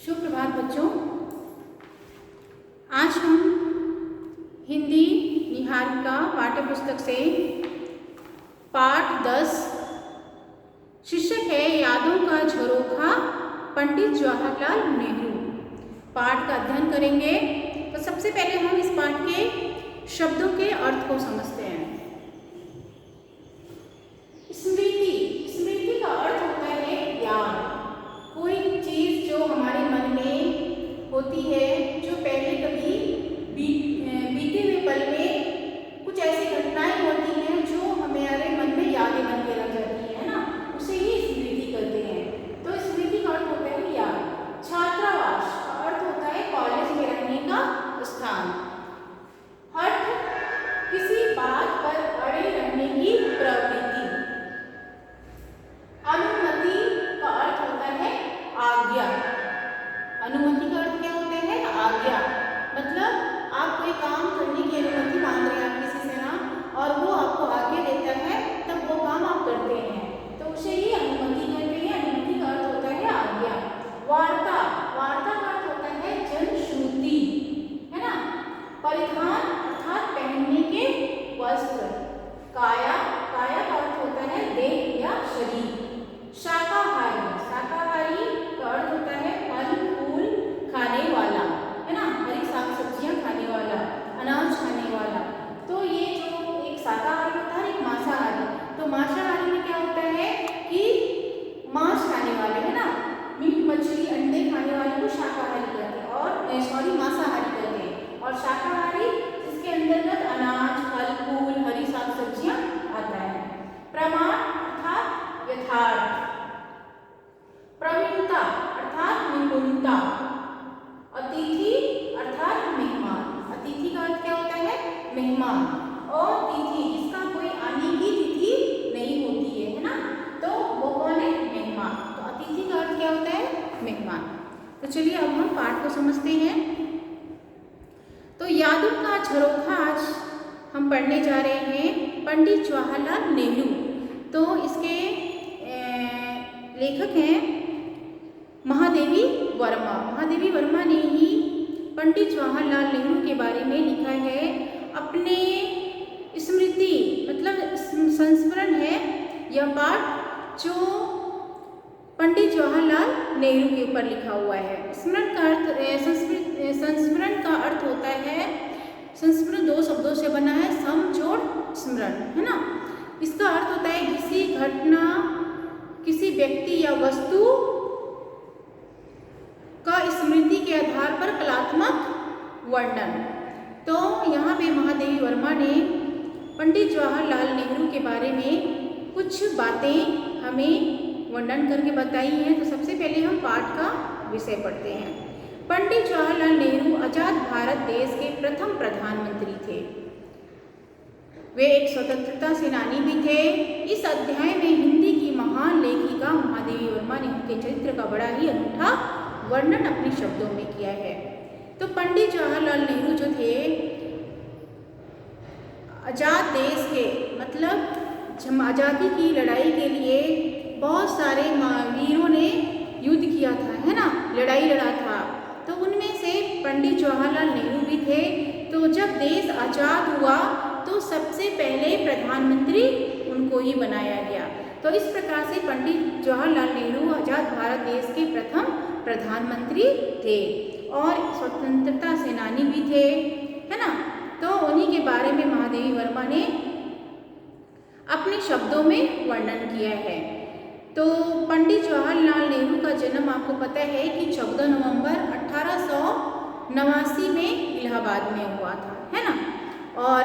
सुप्रभात बच्चों। आज हम हिंदी निहारिका पाठ्य पुस्तक से पाठ 10 शीर्षक है यादों का झरोखा पंडित जवाहरलाल नेहरू पाठ का अध्ययन करेंगे। तो सबसे पहले हम इस पाठ के शब्दों के अर्थ को समझते हैं। स्मृति, स्मृति का अर्थ होता है याद। कोई चीज जो हमारे मन में होती है, जो पहले कभी बीते हुए पल में कुछ ऐसी घटनाएं होती हैं जो हमारे मन में यादें बन के रह जाती है ना, उसे ही स्मृति कहते हैं। तो स्मृति का अर्थ होता है याद। छात्रावास का अर्थ होता है कॉलेज में रहने का स्थान। हठ, किसी बात पर अड़े रहने की प्रवृत्ति। अनुमति का अर्थ होता है आज्ञा। अनुमति का अर्थ क्या होता है? आज्ञा। मतलब आप कोई काम करने की अनुमति मांग रहे हैं आप किसी से ना, और वो आपको आज्ञा देता है, तब वो काम आप करते हैं, तो उसे ही अनुमति कहते हैं। अनुमति का अर्थ होता है आज्ञा। वार्ता, वार्ता का अर्थ होता है जनश्रुति, है ना। परिधान अर्थात पहनने के वस्त्र। काया, काया का अर्थ होता है देह या शरीर। शाकाहारी, शाकाहारी का अर्थ होता है फल फूल खाने वाला, है ना, हरी साग सब्जियां खाने वाला, अनाज खाने वाला। तो ये जो एक शाकाहारी होता है, एक मांसाहारी। तो मांसाहारी में क्या होता है कि मांस खाने वाले, है ना, मीट मछली अंडे खाने वाले को शाकाहारी कहते हैं, और सॉरी मांसाहारी कहते हैं। और शाकाहारी जिसके अंतर्गत अनाज फल फूल हरी साग सब्जियां आता है। प्रमाण अर्थात यथार्थ। प्रवीणता अर्थात निपुणता। अतिथि अर्थात मेहमान। अतिथि का अर्थ क्या होता है? मेहमान। और तिथि, जिसका कोई आने की तिथि नहीं होती है ना, तो वो कौन है? मेहमान। तो अतिथि का अर्थ क्या होता है? मेहमान। तो चलिए अब हम पाठ को समझते हैं। तो यादों का झरोखा आज हम पढ़ने जा रहे हैं पंडित जवाहरलाल नेहरू। तो इसके लेखक हैं महादेवी वर्मा। महादेवी वर्मा ने ही पंडित जवाहरलाल नेहरू के बारे में लिखा है। अपने स्मृति मतलब संस्मरण है यह पाठ, जो पंडित जवाहरलाल नेहरू के ऊपर लिखा हुआ है। स्मरण का अर्थ संस्मरण का अर्थ होता है, संस्मरण दो शब्दों से बना है, सम जोड़ स्मरण, है ना। इसका अर्थ होता है किसी घटना किसी व्यक्ति या वस्तु का स्मृति के आधार पर कलात्मक वर्णन। तो यहाँ पे महादेवी वर्मा ने पंडित जवाहरलाल नेहरू के बारे में कुछ बातें हमें वर्णन करके बताई हैं। तो सबसे पहले हम पाठ का विषय पढ़ते हैं। पंडित जवाहरलाल नेहरू आजाद भारत देश के प्रथम प्रधानमंत्री थे। वे एक स्वतंत्रता सेनानी भी थे। इस अध्याय में हिंदी की महान लेखिका महादेवी वर्मा ने उनके चरित्र का बड़ा ही अनूठा वर्णन अपने शब्दों में किया है। तो पंडित जवाहरलाल नेहरू जो थे, आजाद देश के मतलब आज़ादी की लड़ाई के लिए बहुत सारे वीरों ने युद्ध किया था, है ना, लड़ाई लड़ा था। तो उनमें से पंडित जवाहरलाल नेहरू भी थे। तो जब देश आज़ाद हुआ तो सबसे पहले प्रधानमंत्री उनको ही बनाया गया। तो इस प्रकार से पंडित जवाहरलाल नेहरू आज़ाद भारत देश के प्रथम प्रधानमंत्री थे और स्वतंत्रता सेनानी भी थे, है ना। तो उन्हीं के बारे में महादेवी वर्मा ने अपने शब्दों में वर्णन किया है। तो पंडित जवाहरलाल नेहरू का जन्म आपको पता है कि 14 नवंबर 1889 में इलाहाबाद में हुआ था, है ना। और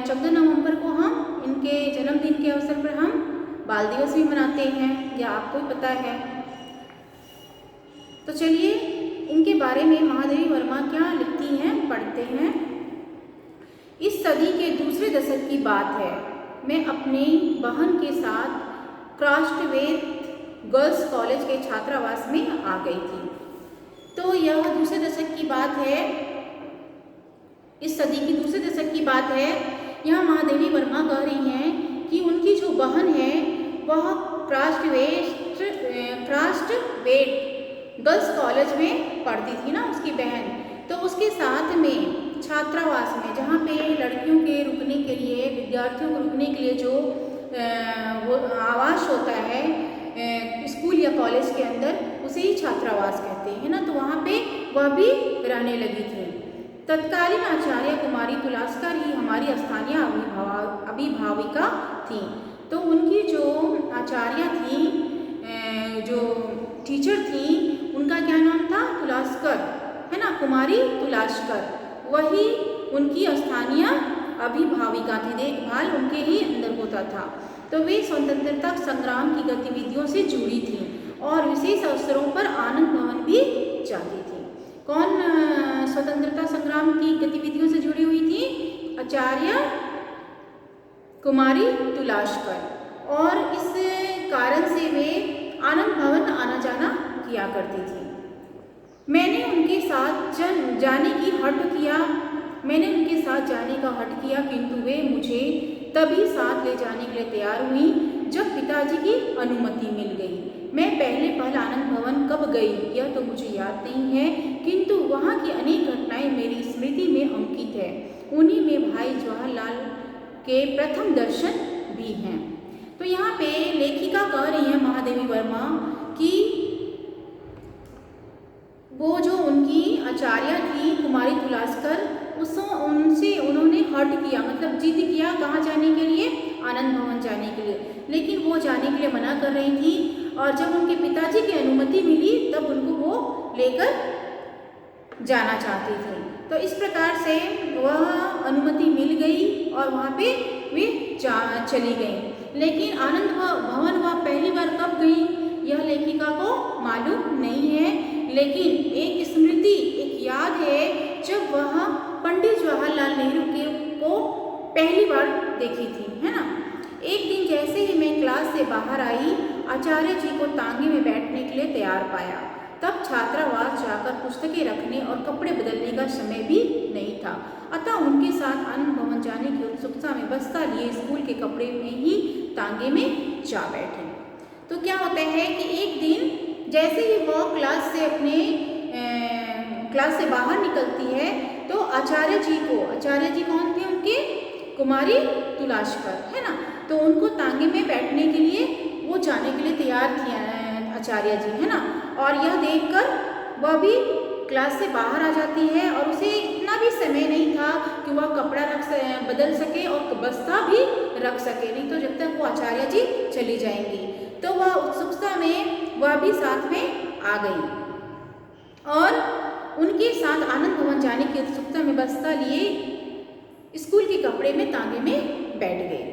14 नवंबर को हम इनके जन्मदिन के अवसर पर हम बाल दिवस भी मनाते हैं, या आपको ही पता है। तो चलिए इनके बारे में महादेवी वर्मा क्या लिखती हैं पढ़ते हैं। इस सदी के दूसरे दशक की बात है। मैं अपनी बहन के साथ क्राफ्टवेयर गर्ल्स कॉलेज के छात्रावास में आ गई थी। तो यह दूसरे दशक की बात है, इस सदी की दूसरे दशक की बात है। यहाँ महादेवी वर्मा कह रही हैं कि उनकी जो बहन है वह क्राफ्टवेयर गर्ल्स कॉलेज में पढ़ती थी ना उसकी बहन, तो उसके साथ में छात्रावास में जहाँ पे लड़कियों के रुकने के लिए, विद्यार्थियों को रुकने के लिए जो वो आवास होता है स्कूल या कॉलेज के अंदर, उसे ही छात्रावास कहते हैं ना। तो वहाँ पे वह भी रहने लगी थी। तत्कालीन आचार्य कुमारी तुलास्कर ही हमारी स्थानीय अभिभाविका थी। तो उनकी जो आचार्य थी, जो टीचर थी, उनका क्या नाम था? तुलास्कर, है ना, कुमारी तुलास्कर। वही उनकी स्थानीय अभिभाविका थी, देखभाल उनके ही अंदर होता था। तो वे स्वतंत्रता संग्राम की गतिविधियों से जुड़ी थी और विशेष अवसरों पर आनंद भवन भी जाती थी। कौन स्वतंत्रता संग्राम की गतिविधियों से जुड़ी हुई थी? आचार्य कुमारी तुलास्कर। और इस कारण से वे आनंद भवन आना जाना किया करती थी। मैंने उनके साथ जाने का हट किया, किंतु वे मुझे तभी साथ ले जाने के लिए तैयार हुई जब पिताजी की अनुमति मिल गई। मैं पहले पहल आनंद भवन कब गई यह तो मुझे याद नहीं है, किंतु वहाँ की अनेक घटनाएं मेरी स्मृति में अंकित है। उन्हीं में भाई जवाहरलाल के प्रथम दर्शन भी हैं। तो यहाँ पे लेखिका कह रही है महादेवी वर्मा कि वो जो उनकी आचार्य थी कुमारी तुलास्कर, उनसे उन्होंने हट किया, मतलब जिद किया कहाँ जाने के लिए? आनंद भवन जाने के लिए। लेकिन वो जाने के लिए मना कर रही थी और जब उनके पिताजी की अनुमति मिली तब उनको वो लेकर जाना चाहती थी। तो इस प्रकार से वह अनुमति मिल गई और वहाँ पे वे चली गई। लेकिन आनंद भवन वह पहली बार कब गई यह लेखिका को मालूम नहीं है, लेकिन एक स्मृति, एक याद है जब वह पंडित जवाहरलाल नेहरू को पहली बार देखी थी, है ना। एक दिन जैसे ही मैं क्लास से बाहर आई, आचार्य जी को तांगे में बैठने के लिए तैयार पाया। तब छात्रावास जाकर पुस्तकें रखने और कपड़े बदलने का समय भी नहीं था, अतः उनके साथ आनंद भवन जाने की उत्सुकता में बस्ता लिए स्कूल के कपड़े में ही तांगे में जा बैठे। तो क्या होता है कि एक दिन जैसे ही वो क्लास से बाहर निकलती है तो आचार्य जी कौन थे उनके? कुमारी तुलास्कर, है ना। तो उनको तांगे में बैठने के लिए वो जाने के लिए तैयार किया आचार्य जी, है ना। और यह देखकर वह भी क्लास से बाहर आ जाती है और उसे इतना भी समय नहीं था कि वह कपड़ा बदल सके और बस्ता भी रख सके, नहीं तो जब तक वो आचार्य जी चली जाएंगी। तो वह उत्सुकता में वह भी साथ में आ गई और उनके साथ आनंद भवन जाने की उत्सुकता में बस्ता लिए स्कूल के कपड़े में तांगे में बैठ गए।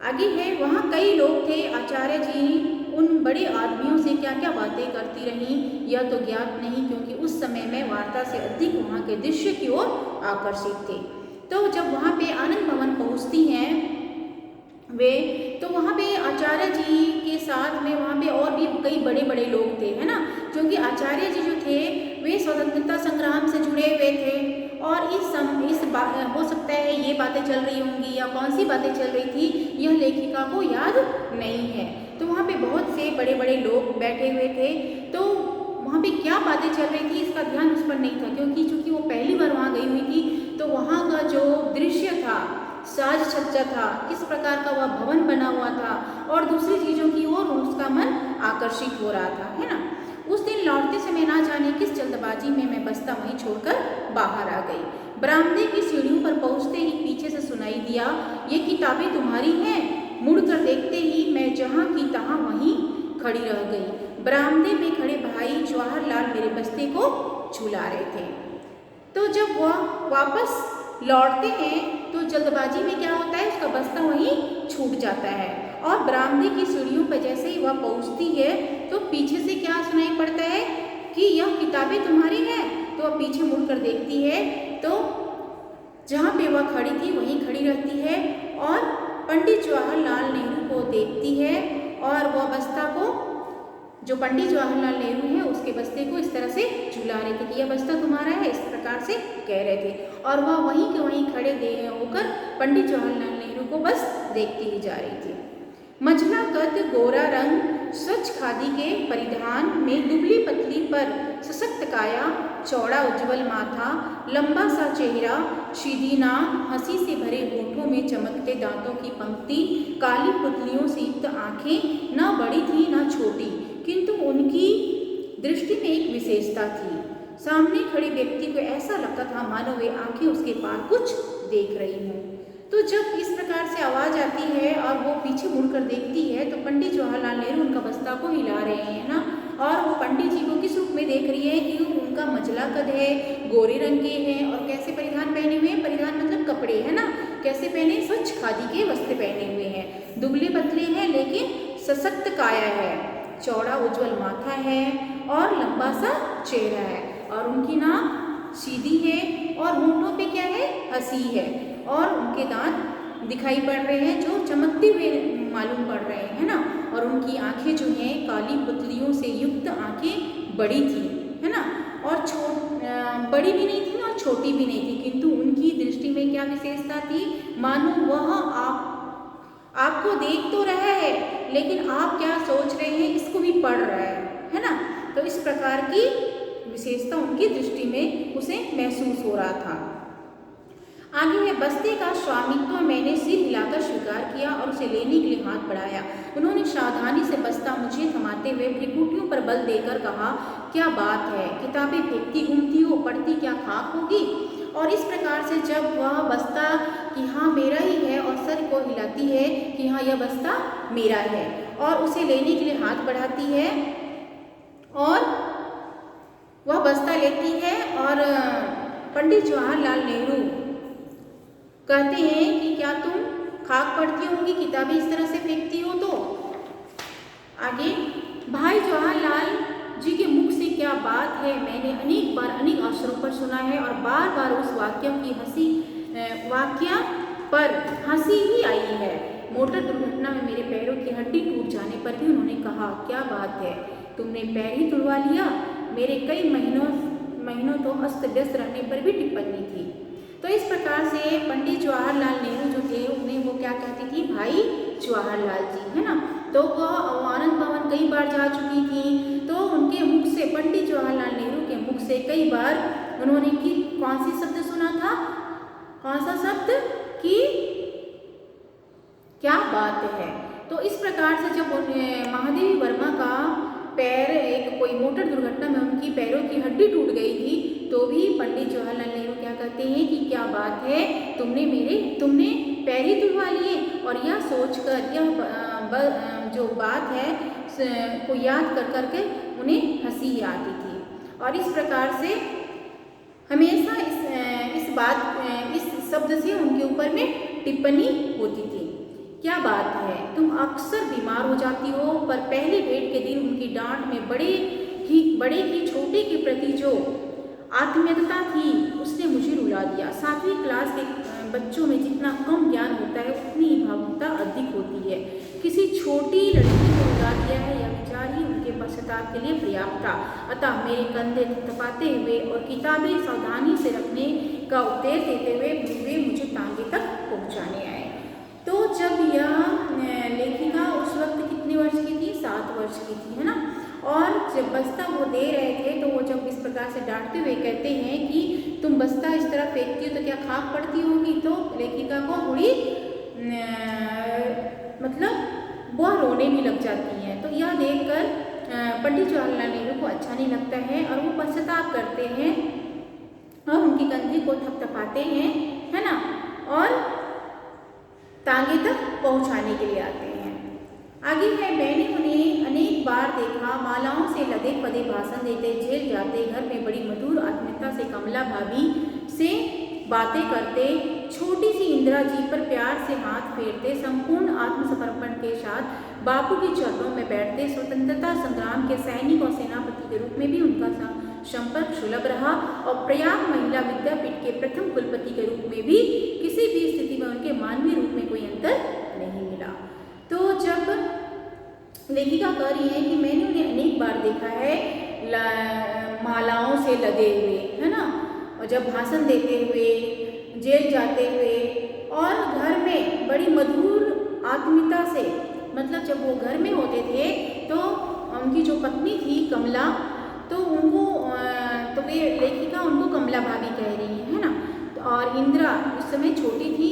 आगे है, वहाँ कई लोग थे। आचार्य जी उन बड़े आदमियों से क्या क्या बातें करती रहीं यह तो ज्ञात नहीं, क्योंकि उस समय में वार्ता से अधिक वहाँ के दृश्य की ओर आकर्षित थे। तो जब वहाँ पे आनंद भवन पहुँचती हैं वे, तो वहाँ पे आचार्य जी के साथ में वहाँ पे और भी कई बड़े बड़े लोग थे, है ना। क्योंकि आचार्य जी जो थे वे स्वतंत्रता संग्राम से जुड़े हुए थे और हो सकता है ये बातें चल रही होंगी या कौन सी बातें चल रही थी यह लेखिका को याद नहीं है। तो वहाँ पे बहुत से बड़े बड़े लोग बैठे हुए थे, तो वहाँ पे क्या बातें चल रही थी इसका ध्यान उस पर नहीं था, क्योंकि चूँकि वो पहली बार वहाँ गई हुई थी। तो वहाँ का जो दृश्य था, साज सज्जा था, किस प्रकार का वह भवन बना हुआ था और दूसरी चीज़ों की ओर उसका मन आकर्षित हो रहा था, है ना। उस दिन लौटते समय ना जाने किस जल्दबाजी में मैं बस्ता वहीं छोड़कर बाहर आ गई। बरामदे की सीढ़ियों पर पहुंचते ही पीछे से सुनाई दिया, ये किताबें तुम्हारी हैं? मुड़कर देखते ही मैं जहाँ की तहाँ वहीं खड़ी रह गई। बरामदे में खड़े भाई जवाहरलाल मेरे बस्ते को झुला रहे थे। तो जब वह वापस लौटते हैं तो जल्दबाजी में क्या होता है, उसका बस्ता वहीं छूट जाता है और बरामदे की सीढ़ियों पर जैसे ही वह पहुंचती है तो पीछे से क्या सुनाई पड़ता है कि यह किताबें तुम्हारी हैं। तो वह पीछे मुड़कर देखती है तो जहाँ पे वह खड़ी थी वहीं खड़ी रहती है और पंडित जवाहरलाल नेहरू को देखती है और वह बस्ता को, जो पंडित जवाहरलाल नेहरू है उसके बस्ते को इस तरह से झुला रहे थे कि यह बस्ता तुम्हारा है, इस प्रकार से कह रहे थे। और वह वहीं के वहीं खड़े होकर पंडित जवाहरलाल नेहरू को बस देखती ही जा रही थी। मझला कद, गोरा रंग, स्वच्छ खादी के परिधान में दुबली पतली पर सशक्त काया, चौड़ा उज्ज्वल माथा, लंबा सा चेहरा, सीधी नाक, हंसी से भरे होठों में चमकते दांतों की पंक्ति, काली पुतलियों से युक्त आंखें न बड़ी थी न छोटी, किंतु उनकी दृष्टि में एक विशेषता थी। सामने खड़े व्यक्ति को ऐसा लगता था मानो वे आंखें उसके पार कुछ देख रही हों। तो जब इस प्रकार से आवाज़ आती है और वो पीछे मुड़कर देखती है तो पंडित जवाहरलाल नेहरू उनका बस्ता को हिला रहे हैं ना, और वो पंडित जी को किस रूप में देख रही है कि उनका मझला कद है, गोरे रंग के हैं और कैसे परिधान पहने हुए हैं, परिधान मतलब कपड़े है ना, कैसे पहने, स्वच्छ खादी के वस्त्र पहने हुए हैं, दुबले पतले हैं लेकिन सशक्त काया है, चौड़ा उज्ज्वल माथा है और लंबा सा चेहरा है और उनकी नाक सीधी है और होंठों पे क्या है, हंसी है और उनके दांत दिखाई पड़ रहे हैं जो चमकते हुए मालूम पड़ रहे हैं ना, और उनकी आंखें जो हैं काली पुतलियों से युक्त आंखें बड़ी थी है ना, और बड़ी भी नहीं थी और छोटी भी नहीं थी, किंतु उनकी दृष्टि में क्या विशेषता थी, मानो वह आपको देख तो रहा है लेकिन आप क्या सोच रहे हैं इसको भी पढ़ रहा है ना। तो इस प्रकार की विशेषता उनकी दृष्टि में उसे महसूस हो रहा था। आगे है, बस्ते का स्वामित्व मैंने सिर हिलाकर स्वीकार किया और उसे लेने के लिए हाथ बढ़ाया। उन्होंने सावधानी से बस्ता मुझे थमाते हुए भ्रिकुटियों पर बल देकर कहा, क्या बात है, किताबें फेंकती घूमती हो, पढ़ती क्या खाक होगी। और इस प्रकार से जब वह बस्ता कि हाँ मेरा ही है और सर को हिलाती है कि हाँ यह बस्ता मेरा है और उसे लेने के लिए हाथ बढ़ाती है और वह बस्ता लेती है और पंडित जवाहरलाल नेहरू कहते हैं कि क्या तुम खाक पढ़ती होंगी, किताबें इस तरह से फेंकती हो। तो आगे, भाई जवाहरलाल जी के मुख से क्या बात है, मैंने अनेक बार अनेक अवसरों पर सुना है और बार बार उस वाक्य पर हंसी ही आई है। मोटर दुर्घटना में मेरे पैरों की हड्डी टूट जाने पर भी उन्होंने कहा, क्या बात है, तुमने पैर ही तुड़वा लिया। मेरे कई महीनों तो अस्त व्यस्त रहने पर भी टिप्पणी थी। तो इस प्रकार से पंडित जवाहरलाल नेहरू जो थे उन्हें वो क्या कहती थी, भाई जवाहरलाल जी है ना। तो वह आनंद भवन कई बार जा चुकी थी, तो उनके मुख से, पंडित जवाहरलाल नेहरू के मुख से कई बार उन्होंने कि कौन सी शब्द सुना था, कौन सा शब्द, कि क्या बात है। तो इस प्रकार से जब महादेवी वर्मा का पैर एक कोई मोटर दुर्घटना में उनकी पैरों की हड्डी टूट गई थी तो भी पंडित जवाहरलाल नेहरू क्या कहते हैं कि क्या बात है, तुमने पैर ही तुड़वा लिए। और यह सोचकर यह जो बात है को याद कर करके उन्हें हंसी आती थी। और इस प्रकार से हमेशा इस शब्द से उनके ऊपर में टिप्पणी होती थी। क्या बात है, तुम अक्सर बीमार हो जाती हो, पर पहले भेंट के दिन उनकी डांट में बड़े की छोटे के प्रति जो आत्मीयता थी उसने मुझे रुला दिया। 7वीं क्लास के बच्चों में जितना कम ज्ञान होता है उतनी भावुकता अधिक होती है। किसी छोटी लड़की को रुला दिया है, यह विचार ही उनके पश्चाताप के लिए पर्याप्त था। अतः मेरे कंधे थपथपाते हुए और किताबें सावधानी से रखने का उपदेश देते हुए वे मुझे तांगे तक पहुँचाने आए। तो जब यह लेखिका उस वक्त कितने वर्ष की थी, 7 वर्ष की थी है ना। और जब बस्ता वो दे रहे थे तो वो जब इस प्रकार से डांटते हुए कहते हैं कि तुम बस्ता इस तरह फेंकती हो तो क्या खाक पड़ती होगी, तो लेखिका को थोड़ी मतलब वह रोने भी लग जाती हैं। तो यह देखकर पंडित जवाहरलाल नेहरू को अच्छा नहीं लगता है और वो पश्चाताप करते हैं और उनके कंधे को थपथपाते हैं है ना, और तांगे तक पहुंचाने के लिए आते हैं। आगे है, मैंने उन्हें अनेक बार देखा, मालाओं से लदे पदे भाषण देते, जेल जाते, घर में बड़ी मधुर आत्मीयता से कमला भाभी से बातें करते, छोटी सी इंदिरा जी पर प्यार से हाथ फेरते, संपूर्ण आत्मसमर्पण के साथ बापू के चरणों में बैठते। स्वतंत्रता संग्राम के सैनिक और सेनापति के रूप में भी उनका संपर्क सुलभ रहा और प्रयाग महिला विद्यापीठ के प्रथम कुलपति के रूप में भी किसी भी स्थिति में उनके मानवीय रूप में कोई अंतर नहीं मिला। तो जब लेखिका कह रही है कि मैंने उन्हें अनेक बार देखा है मालाओं से लदे हुए है ना, और जब भाषण देते हुए, जेल जाते हुए और घर में बड़ी मधुर आत्मीयता से, मतलब जब वो घर में होते थे तो उनकी जो पत्नी थी कमला, तो उनको तो वे लेखिका उनको कमला भाभी कह रही है ना। और इंदिरा उस समय छोटी थी,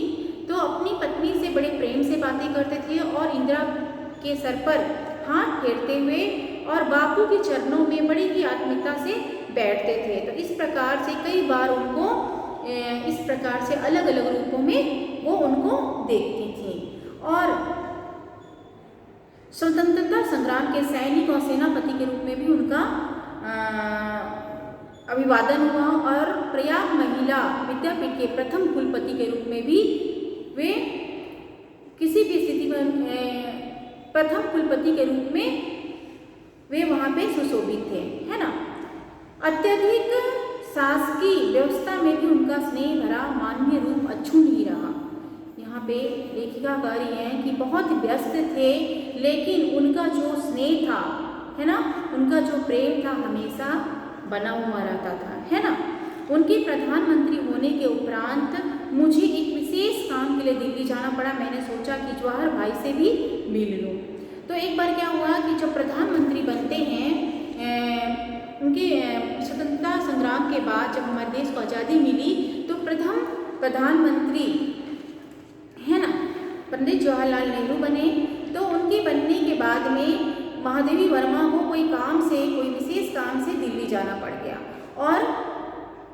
तो अपनी पत्नी से बड़े प्रेम से बातें करते थे और इंदिरा के सर पर हाथ फेरते हुए और बापू के चरणों में बड़ी ही आत्मीयता से बैठते थे। तो इस प्रकार से कई बार उनको इस प्रकार से अलग अलग रूपों में वो उनको देखती थी। और स्वतंत्रता संग्राम के सैनिक और सेनापति के रूप में भी उनका अभिवादन हुआ और प्रयाग महिला विद्यापीठ के प्रथम कुलपति के रूप में भी वे किसी भी स्थिति में प्रथम कुलपति के रूप में वे वहाँ पे सुशोभित थे, है ना। अत्यधिक शासकीय व्यवस्था में भी उनका स्नेह भरा मानवीय रूप अछूत ही रहा। यहाँ पे लेखिका कह रही हैं कि बहुत व्यस्त थे, लेकिन उनका जो स्नेह था, है ना, उनका जो प्रेम था हमेशा बना हुआ रहता था, है ना। उनके प्रधानमंत्री होने के उपरांत मुझे एक विशेष काम के लिए दिल्ली जाना पड़ा। मैंने सोचा कि जवाहर भाई से भी मिल लूँ। तो एक बार क्या हुआ कि जब प्रधानमंत्री बनते हैं, उनके स्वतंत्रता संग्राम के बाद जब हमारे देश को आज़ादी मिली, तो प्रथम प्रधानमंत्री, है ना, पंडित जवाहरलाल नेहरू बने। तो उनके बनने के बाद में महादेवी वर्मा को कोई विशेष काम से दिल्ली जाना पड़ गया और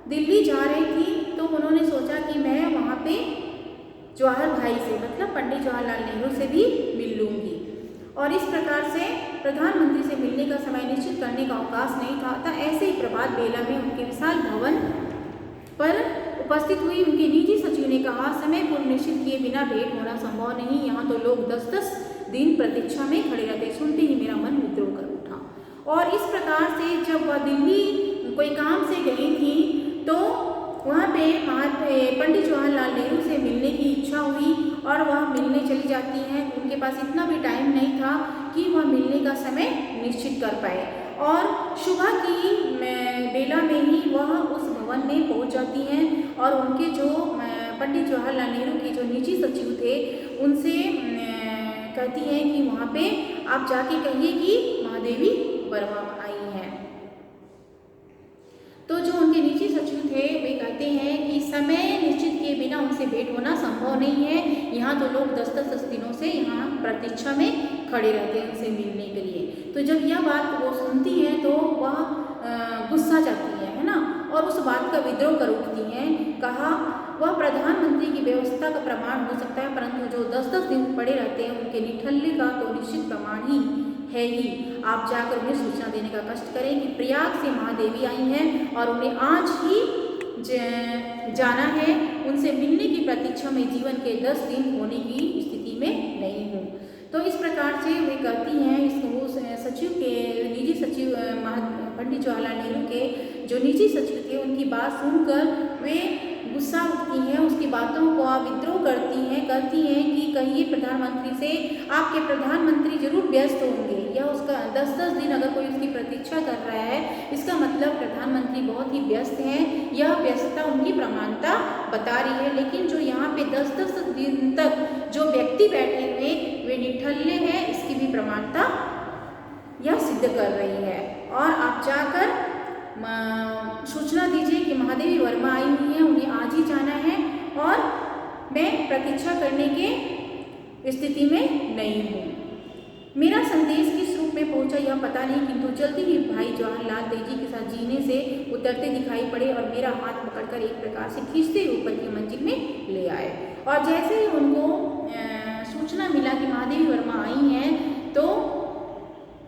दिल्ली जा रही थी। तो उन्होंने सोचा कि मैं वहाँ पे जवाहर भाई से, मतलब पंडित जवाहरलाल नेहरू से भी मिल लूँगी। और इस प्रकार से प्रधानमंत्री से मिलने का समय निश्चित करने का अवकाश नहीं था। ऐसे ही प्रभात बेला में उनके विशाल भवन पर उपस्थित हुई उनके निजी सचिव ने कहा, समय पूर्व निश्चित किए बिना भेंट होना संभव नहीं, यहाँ तो लोग 10-10 दिन प्रतीक्षा में खड़े रहते। सुनते ही मेरा मन विद्रोह कर उठा। और इस प्रकार से जब वह दिल्ली कोई काम से गई थी, तो वहाँ पे पंडित जवाहरलाल नेहरू से मिलने की इच्छा हुई और वह मिलने चली जाती हैं। उनके पास इतना भी टाइम नहीं था कि वह मिलने का समय निश्चित कर पाए। और सुबह की बेला में ही वह उस भवन में पहुँच जाती हैं और उनके जो पंडित जवाहरलाल नेहरू के जो निजी सचिव थे, उनसे कहती हैं कि वहाँ पे आप जाके कहिए कि महादेवी वर्मा आई हैं। तो जो उनके निजी सचिव थे वे कहते हैं कि समय निश्चित किए बिना उनसे भेंट होना संभव नहीं है, यहाँ तो लोग 10-10 दिनों से यहाँ प्रतीक्षा में खड़े रहते हैं उनसे मिलने के लिए। तो जब यह बात वो सुनती हैं तो वह गुस्सा जाती है ना, और उस बात का विद्रोह कर उठती हैं। कहा, वह प्रधानमंत्री की व्यवस्था का प्रमाण हो सकता है, परंतु जो 10-10 दिन पड़े रहते हैं उनके निठल्ले का तो निश्चित प्रमाण ही है ही। आप जाकर उन्हें सूचना देने का कष्ट करें कि प्रयाग से महादेवी आई हैं और उन्हें आज ही जाना है। उनसे मिलने की प्रतीक्षा में जीवन के 10 दिन होने की स्थिति में नहीं हूँ। तो इस प्रकार से वे कहती हैं, इस सचिव के निजी सचिव पंडित जवाहरलाल नेहरू के जो निजी सचिव थे उनकी बात सुनकर वे गुस्सा उठती हैं, उसकी बातों को विद्रोह करती हैं, कहती हैं कि कहिए प्रधानमंत्री से, आपके प्रधानमंत्री जरूर व्यस्त होंगे, या उसका 10-10 दिन अगर कोई उसकी प्रतीक्षा कर रहा है, इसका मतलब प्रधानमंत्री बहुत ही व्यस्त हैं। यह व्यस्तता उनकी प्रमाणता बता रही है। लेकिन जो यहाँ पे 10-10 दिन तक जो व्यक्ति बैठे हुए वे निठल्ले हैं, इसकी भी प्रमाणता यह सिद्ध कर रही है। और आप जाकर सूचना दीजिए कि महादेवी वर्मा आई हुई है, उन्हें आज ही जाना है और मैं प्रतीक्षा करने के स्थिति में नहीं हूँ। मेरा संदेश किस रूप में पहुंचा यह पता नहीं, किंतु जल्दी ही भाई जवाहरलाल तेजी के साथ जीने से उतरते दिखाई पड़े और मेरा हाथ पकड़कर एक प्रकार से खींचते ऊपर की मंजिल में ले आए। और जैसे ही उनको सूचना मिला कि महादेवी वर्मा आई हैं, तो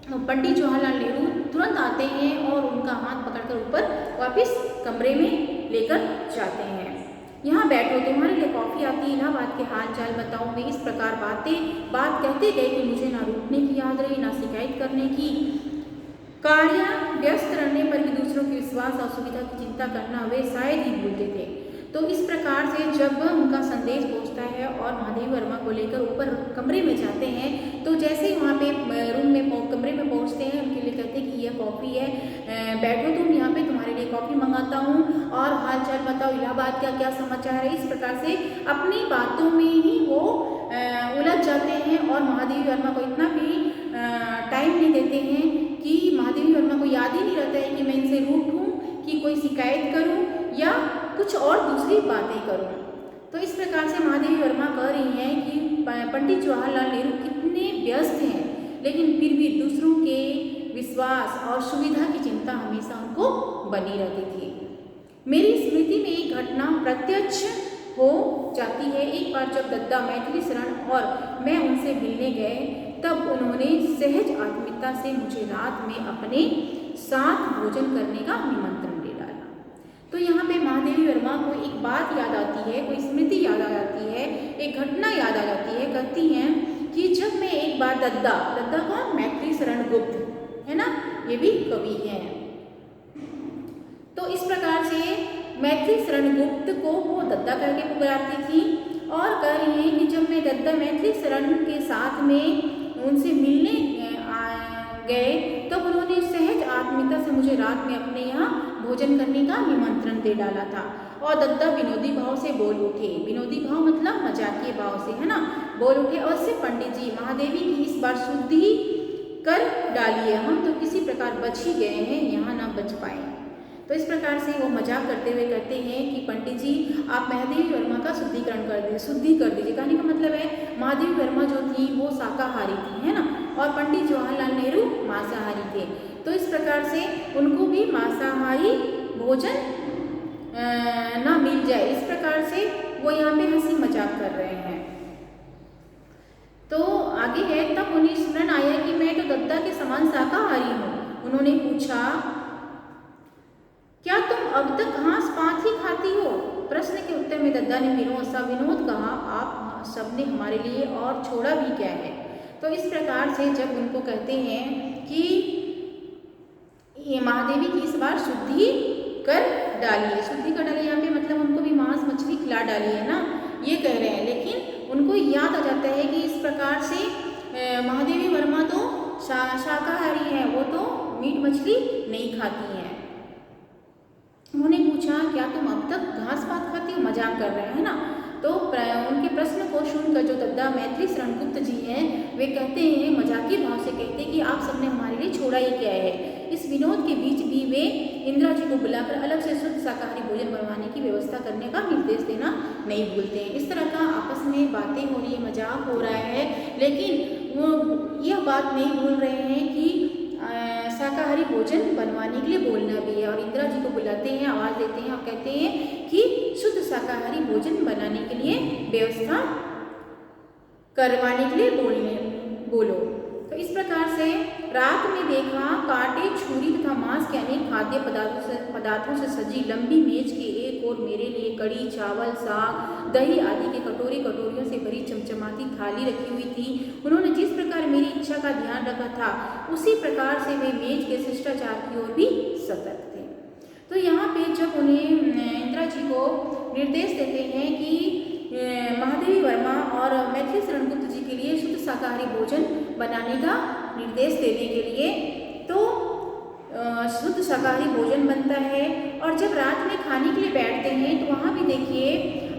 पंडित जवाहरलाल नेहरू तुरंत आते हैं और उनका हाथ पकड़कर ऊपर वापस कमरे में लेकर जाते हैं। यहाँ बैठो, तुम्हारे लिए कॉफ़ी आती है, इलाहाबाद के हाल चाल बताओ। वे इस प्रकार बात कहते गए कि मुझे ना रूठने की याद रही, ना शिकायत करने की। कार्य व्यस्त रहने पर भी दूसरों के विश्वास और सुविधा की चिंता करना वे शायद ही भूलते थे। तो इस प्रकार से जब उनका संदेश पहुंचता है और महादेवी वर्मा को लेकर ऊपर कमरे में जाते हैं, तो जैसे ही वहाँ पे कमरे में पहुँचते हैं, उनके लिए कहते हैं कि यह कॉफ़ी है, बैठो तुम यहाँ पे, तुम्हारे लिए कॉफ़ी मंगाता हूँ और हाल चाल बताओ, इलाहाबाद का क्या समाचार है। इस प्रकार से अपनी बातों में ही वो उलझ जाते हैं और महादेवी वर्मा को इतना भी टाइम नहीं देते हैं कि महादेवी वर्मा को याद ही नहीं रहता है कि मैं इनसे रूठूं, कि कोई शिकायत करूं या कुछ और दूसरी बातें करूं। तो इस प्रकार से महादेवी वर्मा कह रही हैं कि पंडित जवाहरलाल नेहरू कितने व्यस्त हैं, लेकिन फिर भी दूसरों के विश्वास और सुविधा की चिंता हमेशा उनको बनी रहती थी। मेरी स्मृति में एक घटना प्रत्यक्ष हो जाती है। एक बार जब दद्दा मैथिली शरण और मैं उनसे मिलने गए, तब उन्होंने सहज आत्मीयता से मुझे रात में अपने साथ भोजन करने का निमंत्रण दे डाला। तो यहाँ पे महादेवी वर्मा को एक बात याद आती है, कोई स्मृति याद आ जाती है, एक घटना याद आ जाती है। कहती हैं कि जब मैं एक बार दद्दा कौन, मैथिली शरण गुप्त है ना, ये भी कवि हैं। तो इस प्रकार से मैथिली शरण गुप्त को वो दद्दा करके पुकारती थी और कह रही हैं कि जब मैं दद्दा मैथिली शरण के साथ में उनसे मिलने गए, तब उन्होंने सहज आत्मीयता से मुझे रात में अपने यहाँ भोजन करने का निमंत्रण दे डाला था। और दद्दा विनोदी भाव से बोल उठे, विनोदी भाव मतलब मजाकिए भाव से, है ना, बोल उठे, अवश्य पंडित जी, महादेवी की इस बार शुद्धि कर डालिए, हम तो किसी प्रकार बच ही गए हैं, यहाँ ना बच पाए। तो इस प्रकार से वो मजाक करते हुए कहते हैं कि पंडित जी आप महादेवी वर्मा का शुद्धि कर दीजिए। कहने का मतलब है महादेवी वर्मा जो थी वो शाकाहारी थी, है ना, और पंडित जवाहरलाल नेहरू मांसाहारी थे। तो इस प्रकार से उनको भी मांसाहारी भोजन ना मिल जाए, इस प्रकार से वो यहाँ पे हंसी मजाक कर रहे हैं। तो आगे है, तब उन्हें स्मरण आया कि मैं तो दद्दा के समान शाकाहारी हूँ। उन्होंने पूछा, क्या तुम अब तक घास पात ही खाती हो? प्रश्न के उत्तर में दद्दा ने विनोद कहा, आप सबने हमारे लिए और छोड़ा भी क्या है? तो इस प्रकार से जब उनको कहते हैं कि ये महादेवी की इस बार शुद्धि कर डालिए, यहाँ पे मतलब उनको भी मांस मछली खिला डालिए, है ना, ये कह रहे हैं। लेकिन उनको याद आ जाता है कि इस प्रकार से महादेवी वर्मा तो शाकाहारी है, वो तो मीट मछली नहीं खाती हैं। उन्होंने पूछा, क्या तुम अब तक घास पात खाती हो? मजाक कर रहे हैं ना। तो उनके प्रश्न को सुनकर जो दद्दा मैथिली शरण गुप्त जी हैं, वे कहते हैं, मजाकी भाव से कहते हैं कि आप सबने हमारे लिए छोड़ा ही क्या है। इस विनोद के बीच भी वे इंदिरा जी को बुलाकर अलग से शुद्ध शाकाहारी भोजन बनवाने की व्यवस्था करने का निर्देश देना नहीं भूलते हैं। इस तरह का आपस में बातें हो रही है, मजाक हो रहा है, लेकिन वो यह बात नहीं भूल रहे हैं कि शाकाहारी भोजन बनवाने के लिए बोलना भी है। और इंदिरा जी को बुलाते हैं, आवाज़ देते हैं और कहते हैं कि शुद्ध शाकाहारी भोजन बनाने के लिए व्यवस्था करवाने के लिए बोलो। तो इस प्रकार से रात में देखा, कांटे छुरी तथा मांस के अनेक खाद्य पदार्थों से सजी लंबी मेज के एक ओर मेरे लिए कड़ी, चावल, साग, दही आदि के कटोरियों से भरी चमचमाती थाली रखी हुई थी। उन्होंने जिस प्रकार मेरी इच्छा का ध्यान रखा था, उसी प्रकार से वे मेज के शिष्टाचार की ओर भी सतर्क थे। तो यहाँ पे जब उन्हें इंदिरा जी को निर्देश देते हैं कि महादेवी वर्मा और मैथिली शरण गुप्त जी के लिए शुद्ध शाकाहारी भोजन बनाने का निर्देश देने के लिए, तो शुद्ध शाकाहारी भोजन बनता है। और जब रात में खाने के लिए बैठते हैं तो वहाँ भी देखिए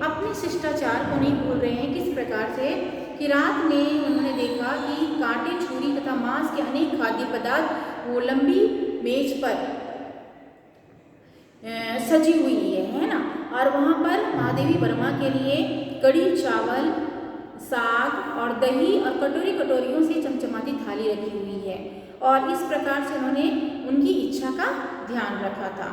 अपने शिष्टाचार को नहीं भूल रहे हैं। किस प्रकार से कि रात में उन्होंने देखा कि कांटे, छुरी तथा मांस के अनेक खाद्य पदार्थ वो लंबी मेज पर सजी हुई है ना, और वहाँ पर महादेवी वर्मा के लिए कड़ी, चावल, साग और दही और कटोरियों से चमचमाती थाली रखी हुई है। और इस प्रकार से उन्होंने उनकी इच्छा का ध्यान रखा था।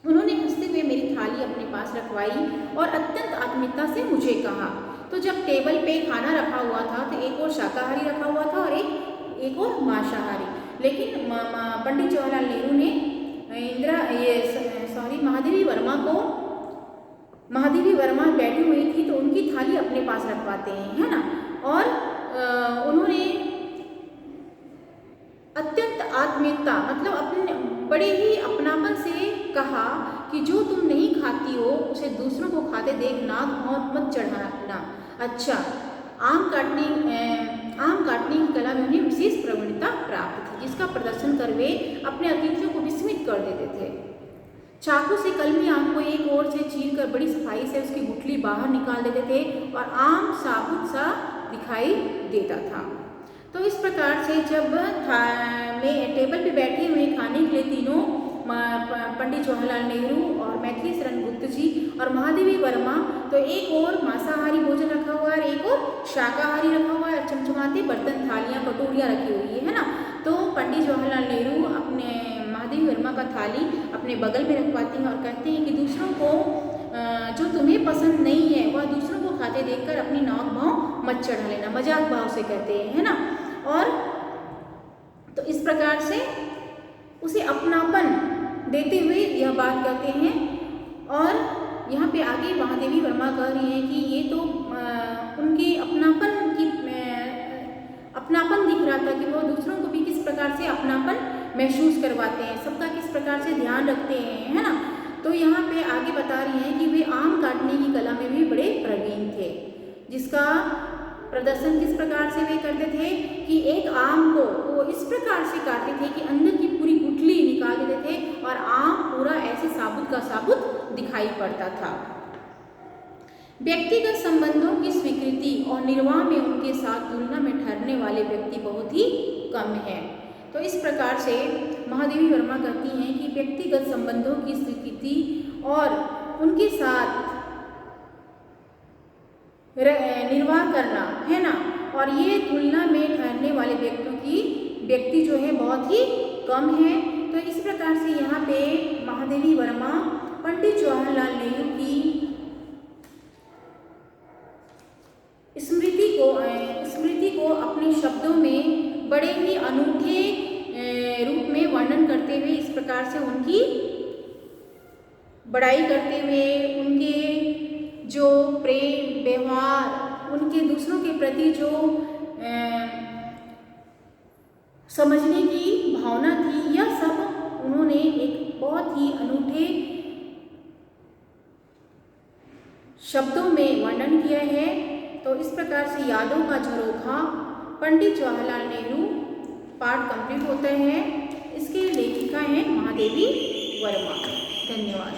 उन्होंने हंसते हुए मेरी थाली अपने पास रखवाई और अत्यंत आत्मीयता से मुझे कहा। तो जब टेबल पे खाना रखा हुआ था तो एक और शाकाहारी रखा हुआ था और एक और मांसाहारी। लेकिन पंडित जवाहरलाल नेहरू ने महादेवी वर्मा बैठी हुई थी तो उनकी थाली अपने पास रखवाते हैं, है ना। और उन्होंने अत्यंत आत्मीयता मतलब अपने बड़े ही अपनापन से कहा कि जो तुम नहीं खाती हो उसे दूसरों को खाते देख नाक मत चढ़ाना। अच्छा, आम काटने की कला में उन्हें विशेष प्रवीणता प्राप्त थी, जिसका प्रदर्शन कर वे अपने अतिथियों को विस्मित कर देते थे। चाकू से कलमी आम को एक ओर से चीर कर बड़ी सफाई से उसकी गुठली बाहर निकाल देते थे और आम साबुत सा दिखाई देता था। तो इस प्रकार से जब में टेबल पे बैठे हुए खाने के लिए तीनों पंडित जवाहरलाल नेहरू और मैथिली शरण गुप्त जी और महादेवी वर्मा, तो एक और मांसाहारी भोजन रखा हुआ है, एक और शाकाहारी रखा हुआ है, चमचमाते बर्तन, थालियाँ, कटोरियाँ रखी हुई है ना। तो पंडित जवाहरलाल नेहरू अपने महादेवी वर्मा का थाली अपने बगल में रखवाते हैं और कहते हैं कि दूसरों को जो तुम्हें पसंद नहीं है वह दूसरों को खाते देखकर अपनी नाक भाव मत चढ़ा लेना, मजाक भाव से कहते हैं, है ना। और तो इस प्रकार से उसे अपनापन देते हुए यह बात कहते हैं। और यहाँ पे आगे महादेवी वर्मा कह रही हैं कि ये तो उनके अपनापन दिख रहा था कि वो दूसरों को भी किस प्रकार से अपनापन महसूस करवाते हैं, सबका किस प्रकार से ध्यान रखते हैं, है ना। तो यहाँ पे आगे बता रही हैं कि वे आम काटने की कला में भी बड़े प्रवीण थे, जिसका प्रदर्शन किस प्रकार से वे करते थे कि एक आम को वो इस प्रकार से काटते थे कि अंदर की पूरी गुठली निकाल देते थे और आम पूरा ऐसे साबुत का साबुत दिखाई पड़ता था। व्यक्तिगत संबंधों की स्वीकृति और निर्वाह में उनके साथ तुलना में ठहरने वाले व्यक्ति बहुत ही कम हैं। तो इस प्रकार से महादेवी वर्मा कहती हैं कि व्यक्तिगत संबंधों की स्वीकृति और उनके साथ निर्वाह करना, है ना, और ये तुलना में ठहरने वाले व्यक्ति जो है बहुत ही कम है। तो इस प्रकार से यहाँ पे महादेवी वर्मा पंडित जवाहरलाल नेहरू की स्मृति को अपने शब्दों में बड़े ही अनूठे रूप में वर्णन करते हुए इस प्रकार से उनकी बड़ाई करते हुए उनके जो प्रेम व्यवहार, उनके दूसरों के प्रति जो समझने की भावना थी, यह सब उन्होंने एक बहुत ही अनूठे शब्दों में वर्णन किया है। तो इस प्रकार से यादों का झरोखा पंडित जवाहरलाल नेहरू पाठ कंप्लीट होता है। इसके लेखिका हैं महादेवी वर्मा। धन्यवाद।